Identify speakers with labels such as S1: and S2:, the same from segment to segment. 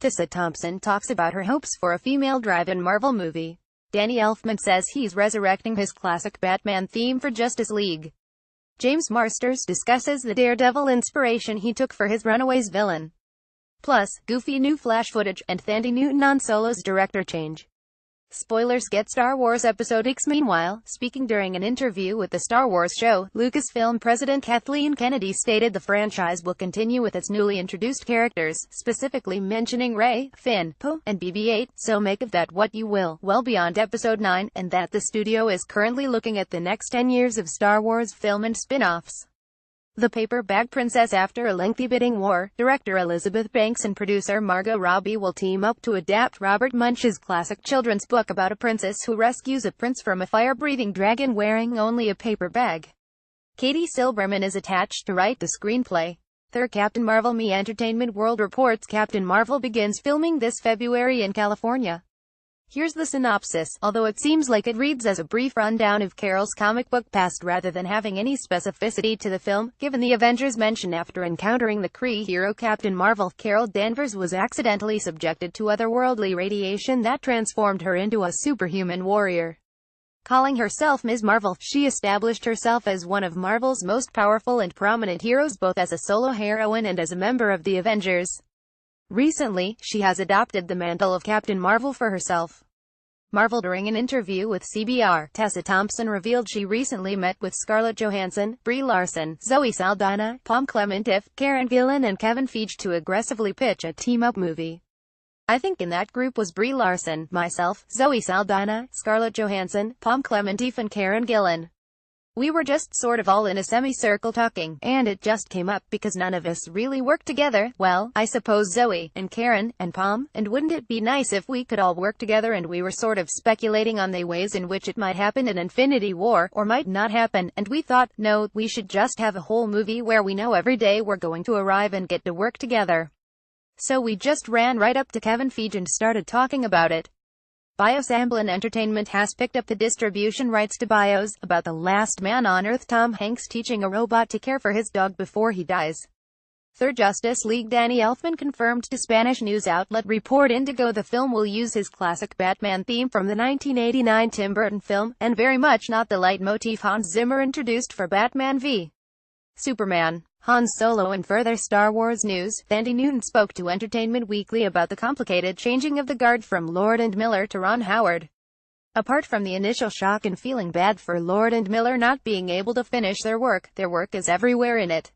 S1: Tessa Thompson talks about her hopes for a female-driven Marvel movie. Danny Elfman says he's resurrecting his classic Batman theme for Justice League. James Marsters discusses the Daredevil inspiration he took for his Runaways villain. Plus, goofy new Flash footage, and Thandie Newton on Solo's director change. Spoilers get Star Wars Episode X. Meanwhile, speaking during an interview with the Star Wars show, Lucasfilm president Kathleen Kennedy stated the franchise will continue with its newly introduced characters, specifically mentioning Rey, Finn, Poe, and BB-8, so make of that what you will, well beyond Episode 9, and that the studio is currently looking at the next 10 years of Star Wars film and spin-offs. The Paper Bag Princess. After a lengthy bidding war, director Elizabeth Banks and producer Margot Robbie will team up to adapt Robert Munsch's classic children's book about a princess who rescues a prince from a fire-breathing dragon wearing only a paper bag. Katie Silberman is attached to write the screenplay. Captain Marvel. Me Entertainment World reports Captain Marvel begins filming this February in California. Here's the synopsis, although it seems like it reads as a brief rundown of Carol's comic book past rather than having any specificity to the film, given the Avengers mention after encountering the Kree hero Captain Marvel, Carol Danvers was accidentally subjected to otherworldly radiation that transformed her into a superhuman warrior. Calling herself Ms. Marvel, she established herself as one of Marvel's most powerful and prominent heroes, both as a solo heroine and as a member of the Avengers. Recently, she has adopted the mantle of Captain Marvel for herself. Marvel. During an interview with CBR, Tessa Thompson revealed she recently met with Scarlett Johansson, Brie Larson, Zoe Saldana, Pom Klementieff, Karen Gillan and Kevin Feige to aggressively pitch a team-up movie. I think in that group was Brie Larson, myself, Zoe Saldana, Scarlett Johansson, Pom Klementieff and Karen Gillan. We were just sort of all in a semicircle talking, and it just came up because none of us really worked together. Well, I suppose Zoe, and Karen, and Pom, and wouldn't it be nice if we could all work together, and we were sort of speculating on the ways in which it might happen in Infinity War, or might not happen, and we thought, no, we should just have a whole movie where we know every day we're going to arrive and get to work together. So we just ran right up to Kevin Feige and started talking about it. Bios. Amblin Entertainment has picked up the distribution rights to Bios, about the last man on Earth, Tom Hanks teaching a robot to care for his dog before he dies. Justice League. Danny Elfman confirmed to Spanish news outlet Report Indigo the film will use his classic Batman theme from the 1989 Tim Burton film, and very much not the leitmotif Hans Zimmer introduced for Batman v Superman. Han Solo. In further Star Wars news, Thandie Newton spoke to Entertainment Weekly about the complicated changing of the guard from Lord and Miller to Ron Howard. Apart from the initial shock and feeling bad for Lord and Miller not being able to finish their work is everywhere in it.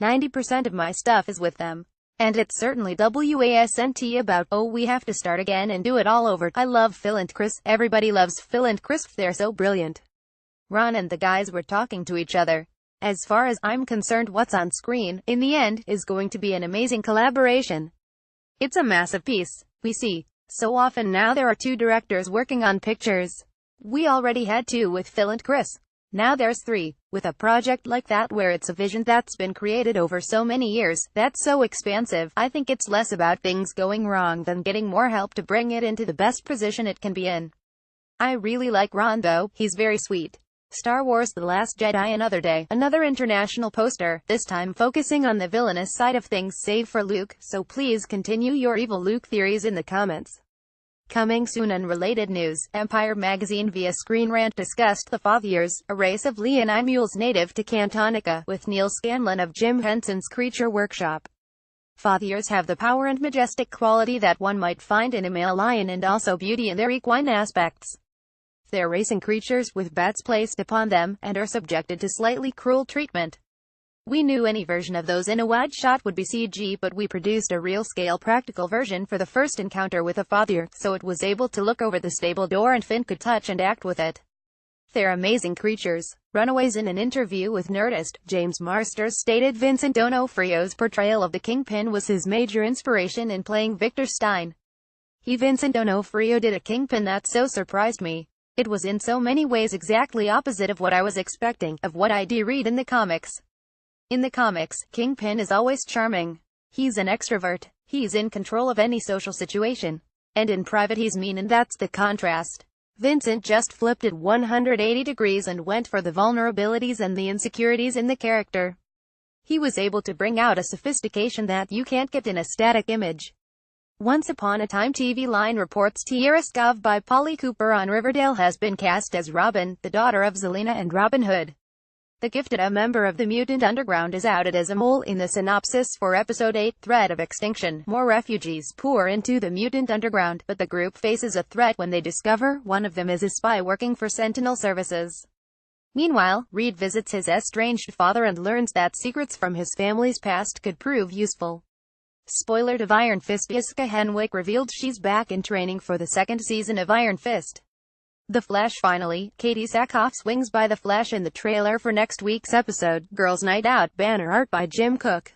S1: 90% of my stuff is with them. And it's certainly wasn't about, oh, we have to start again and do it all over. I love Phil and Chris. Everybody loves Phil and Chris. They're so brilliant. Ron and the guys were talking to each other. As far as I'm concerned, what's on screen, in the end, is going to be an amazing collaboration. It's a massive piece. We see so often now there are two directors working on pictures. We already had two with Phil and Chris. Now there's three. With a project like that where it's a vision that's been created over so many years, that's so expansive, I think it's less about things going wrong than getting more help to bring it into the best position it can be in. I really like Ron though, he's very sweet. Star Wars The Last Jedi. Another day, another international poster, this time focusing on the villainous side of things save for Luke, so please continue your evil Luke theories in the comments. Coming soon. Unrelated news, Empire magazine via Screen Rant discussed the Fathiers, a race of Leonine mules native to Cantonica, with Neil Scanlon of Jim Henson's Creature Workshop. Fathiers have the power and majestic quality that one might find in a male lion and also beauty in their equine aspects. They're racing creatures with bats placed upon them, and are subjected to slightly cruel treatment. We knew any version of those in a wide shot would be CG, but we produced a real-scale practical version for the first encounter with a Fathier, so it was able to look over the stable door and Finn could touch and act with it. They're amazing creatures. Runaways. In an interview with Nerdist, James Marsters stated Vincent D'Onofrio's portrayal of the Kingpin was his major inspiration in playing Victor Stein. Vincent D'Onofrio did a Kingpin that so surprised me. It was in so many ways exactly opposite of what I was expecting, of what I'd read in the comics. In the comics, Kingpin is always charming. He's an extrovert. He's in control of any social situation. And in private he's mean, and that's the contrast. Vincent just flipped it 180 degrees and went for the vulnerabilities and the insecurities in the character. He was able to bring out a sophistication that you can't get in a static image. Once Upon a Time TV line reports Tierra Scov by Polly Cooper on Riverdale has been cast as Robin, the daughter of Zelena and Robin Hood. The gifted a member of the Mutant Underground is outed as a mole in the synopsis for Episode 8, Threat of Extinction. More refugees pour into the Mutant Underground, but the group faces a threat when they discover one of them is a spy working for Sentinel Services. Meanwhile, Reed visits his estranged father and learns that secrets from his family's past could prove useful. Spoiler of Iron Fist: Iska Henwick revealed she's back in training for the second season of Iron Fist. The Flash finally, Katie Sackhoff swings by the Flash in the trailer for next week's episode. Girls Night Out banner art by Jim Cook.